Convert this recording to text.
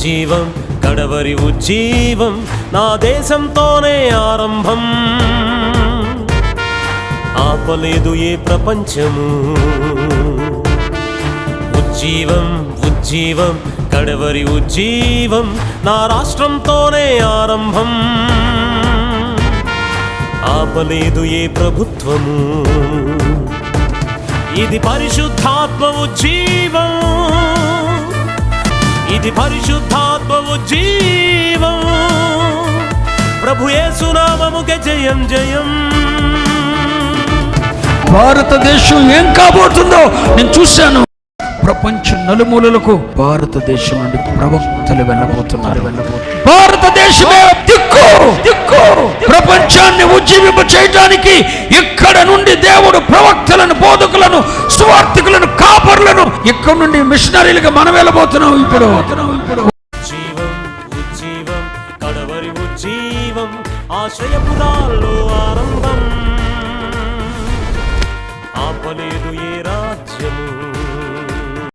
ఉజ్జీవం కడవరి ఉజ్జీవం నా దేశంతోనే ఆరంభం. ఆపలేదు ఏ ప్రపంచము. ఉజ్జీవం ఉజ్జీవం కడవరి ఉజ్జీవం నా రాష్ట్రంతోనే ఆరంభం. ఆపలేదు ఏ ప్రభుత్వము. ఇది పరిశుద్ధాత్మ ఉజ్జీవం, ఇది పరిశుద్ధాత్మ ఉజ్జీవం. ప్రభు యేసు నామముకే జయం జయం. భారతదేశం ఏం కాబోతుందో నేను చూశాను. ప్రపంచ నలుమూలలకు భారతదేశం నుండి ప్రవక్తలు వెళ్ళబోతున్నారు. భారతదేశమే దిక్కు దిక్కు. ప్రపంచాన్ని ఉజ్జీవింప చేయడానికి ఇక్కడ నుండి దేవుడు ప్రవక్తలను, బోధకులను, సువార్థికులను, కాపరులను ఇక్కడ నుండి మిషనరీలుగా మనం వెళ్ళబోతున్నాం. ఇప్పుడు జీవం ఉజ్జీవం కడవరి ఉజ్జీవం ఆశ్రయపురాల్లో ఆరంభం. ఆపలేదు ఏ రాజ్యము.